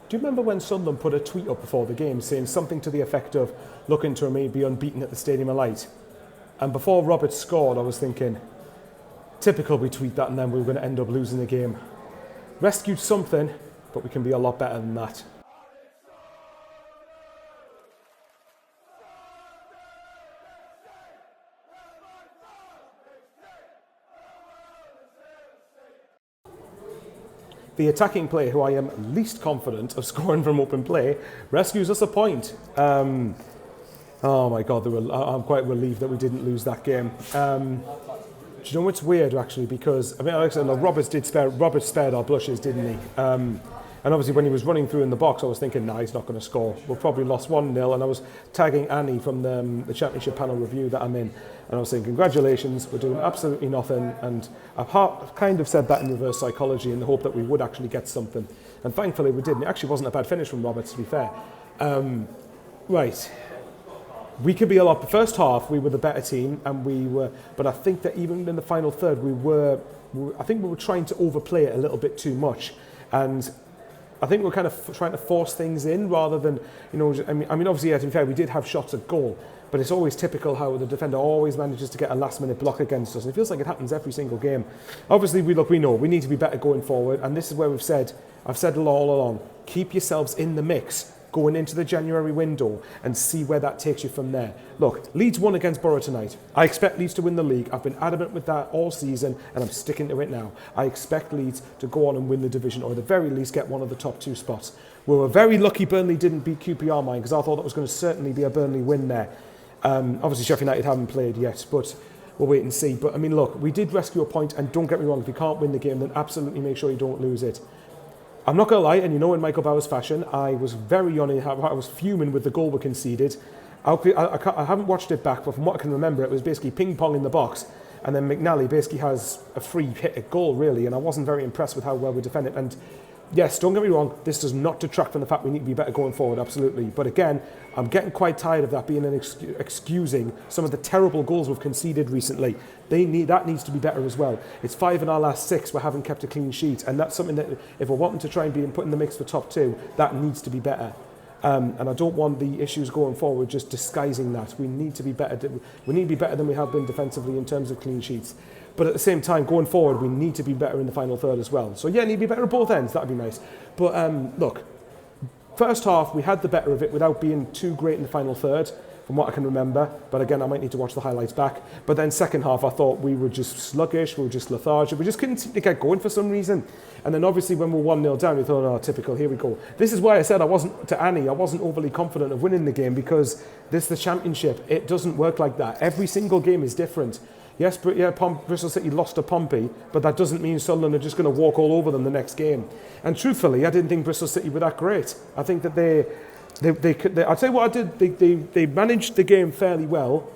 Do you remember when Sunderland put a tweet up before the game saying something to the effect of looking to remain be unbeaten at the Stadium of Light? And before Roberts scored, I was thinking, typical, we tweet that and then we were going to end up losing the game. Rescued something, but we can be a lot better than that. The attacking player, who I am least confident of scoring from open play, rescues us a point. Oh my God, I'm quite relieved that we didn't lose that game. Do you know what's weird, actually? Because, I mean, like I said, Roberts spared our blushes, didn't he? And obviously when he was running through in the box, I was thinking, nah, he's not going to score. We'll probably lost 1-0, and I was tagging Annie from the Championship panel review that I'm in, and I was saying, congratulations, we're doing absolutely nothing, and I've kind of said that in reverse psychology in the hope that we would actually get something. And thankfully we didn't. It actually wasn't a bad finish from Roberts, to be fair. Right. We could be a lot. The first half, we were the better team, but I think that even in the final third, I think we were trying to overplay it a little bit too much, and I think we're kind of trying to force things in rather than, I mean, obviously, to be fair, we did have shots at goal, but it's always typical how the defender always manages to get a last-minute block against us, and it feels like it happens every single game. Obviously, we know we need to be better going forward, and this is where I've said all along, keep yourselves in the mix going into the January window and see where that takes you from there. Look, Leeds won against Borough tonight. I expect Leeds to win the league. I've been adamant with that all season and I'm sticking to it now. I expect Leeds to go on and win the division, or at the very least get one of the top 2 spots. We were very lucky Burnley didn't beat QPR, mine, because I thought that was going to certainly be a Burnley win there. Obviously Sheffield United haven't played yet, but we'll wait and see. But I mean, look, we did rescue a point, and don't get me wrong, if you can't win the game, then absolutely make sure you don't lose it. I'm not going to lie, and in Michael Bauer's fashion, I was very on it. I was fuming with the goal we conceded. I haven't watched it back, but from what I can remember, it was basically ping-pong in the box, and then McNally basically has a free hit at goal, really, and I wasn't very impressed with how well we defended. And yes, don't get me wrong, this does not detract from the fact we need to be better going forward, absolutely. But again, I'm getting quite tired of that being excusing some of the terrible goals we've conceded recently. That needs to be better as well. It's 5 in our last 6 we haven't kept a clean sheet, and that's something that if we're wanting to try and be put in the mix for top 2, that needs to be better. And I don't want the issues going forward just disguising that. We need to be better. We need to be better than we have been defensively in terms of clean sheets. But at the same time, going forward, we need to be better in the final third as well. So yeah, need to be better at both ends. That'd be nice. But look, first half we had the better of it without being too great in the final third, from what I can remember. But again, I might need to watch the highlights back. But then second half, I thought we were just sluggish, we were just lethargic, we just couldn't seem to get going for some reason. And then obviously when we were 1-0 down, we thought, oh, typical, here we go. This is why I said I wasn't overly confident of winning the game, because this is the Championship. It doesn't work like that. Every single game is different. Yes, Bristol City lost to Pompey, but that doesn't mean Sunderland are just going to walk all over them the next game. And truthfully, I didn't think Bristol City were that great. I think that I'll tell you what I did. They managed the game fairly well,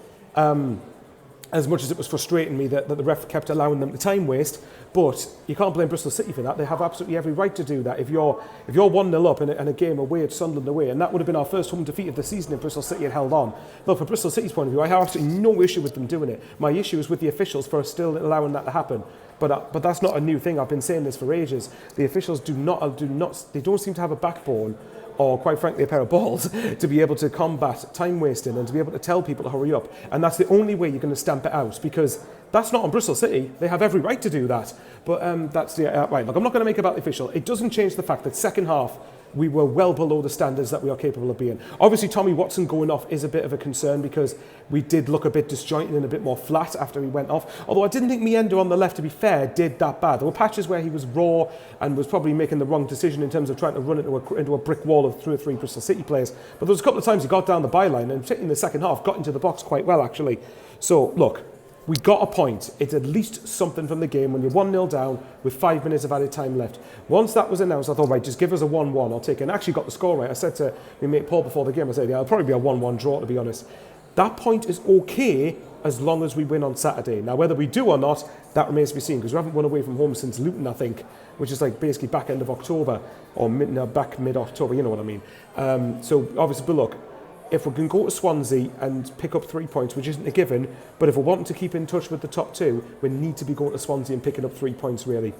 as much as it was frustrating me that the ref kept allowing them the time waste. But you can't blame Bristol City for that. They have absolutely every right to do that. If you're 1-0 up in a game away at Sunderland away, and that would have been our first home defeat of the season if Bristol City had held on. Look, from Bristol City's point of view, I have absolutely no issue with them doing it. My issue is with the officials for still allowing that to happen. But that's not a new thing. I've been saying this for ages. The officials don't seem to have a backbone, or quite frankly a pair of balls, to be able to combat time wasting and to be able to tell people to hurry up. And that's the only way you're going to stamp it out, because that's not on Bristol City. They have every right to do that. But that's the right. Look, I'm not going to make it about the official. It doesn't change the fact that second half we were well below the standards that we are capable of being. Obviously, Tommy Watson going off is a bit of a concern, because we did look a bit disjointed and a bit more flat after he went off. Although I didn't think Miendo on the left, to be fair, did that bad. There were patches where he was raw and was probably making the wrong decision in terms of trying to run into a brick wall of 2 or 3 Bristol City players. But there was a couple of times he got down the byline, and particularly in the second half, got into the box quite well, actually. So, look, we got a point. It's at least something from the game when you're 1-0 down with 5 minutes of added time left. Once that was announced, I thought, right, just give us a 1-1. I'll take it. And I actually got the score right. I said to my mate Paul before the game, I said, yeah, it'll probably be a 1-1 draw, to be honest. That point is okay as long as we win on Saturday. Now, whether we do or not, that remains to be seen, because we haven't won away from home since Luton, I think, which is like basically back end of October, or back mid-October, you know what I mean. So obviously, but look, if we can go to Swansea and pick up 3 points, which isn't a given, but if we're wanting to keep in touch with the top 2, we need to be going to Swansea and picking up 3 points, really.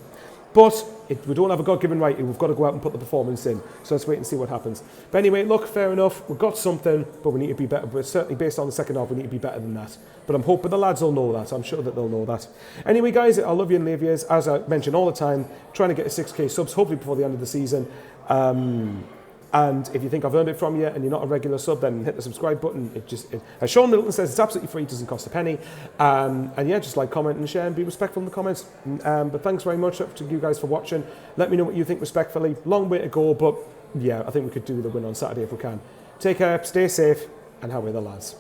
But we don't have a God-given right to. We've got to go out and put the performance in. So let's wait and see what happens. But anyway, look, fair enough. We've got something, but we need to be better. But certainly based on the second half, we need to be better than that. But I'm hoping the lads will know that. I'm sure that they'll know that. Anyway, guys, I love you and leave you. As I mention all the time, trying to get to 6K subs, hopefully before the end of the season. And if you think I've earned it from you and you're not a regular sub, then hit the subscribe button. As Sean Middleton says, it's absolutely free, it doesn't cost a penny. And yeah, just like, comment and share and be respectful in the comments. But thanks very much to you guys for watching. Let me know what you think respectfully. Long way to go, but yeah, I think we could do the win on Saturday if we can. Take care, stay safe, and how are the lads?